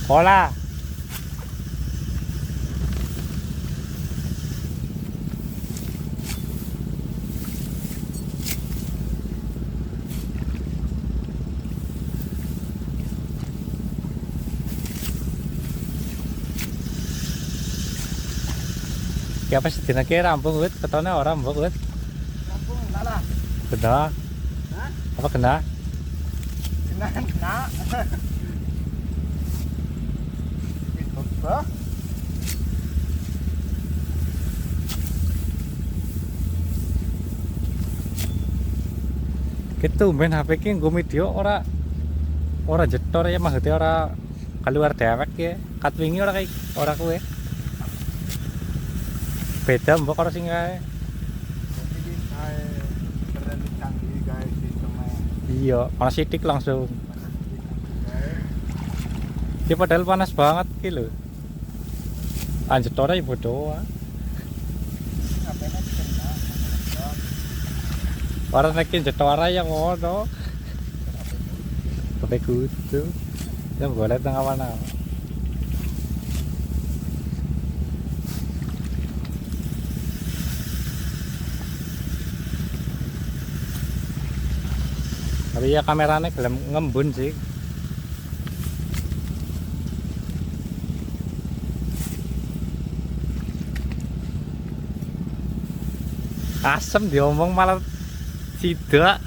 Hola. Ya pas dina ki rampung wit, ketone ora mbok wit. Lampung enggak lah. Kena. Hah? Apa kena? Kena. Itu bah. Gitu ben HP ki nggo video ora jetor ya maksudnya ora keluar dewek ya. Kat wingi ora kayak ora kuwe. Beda mbok karo sing kae. Jadi kayak terlalu canggih guys sistemnya. Iya, malah sidik langsung. Guys. Ya padahal panas banget ki lho. Anjir ora ya bodoh. Ngapain aja kena. Ora nek jetor ya ngono. Sampai kudu. Ya boleh tengah mana. Tapi ya kameranya gelem ngembun sih. Asem diomong malah sidak.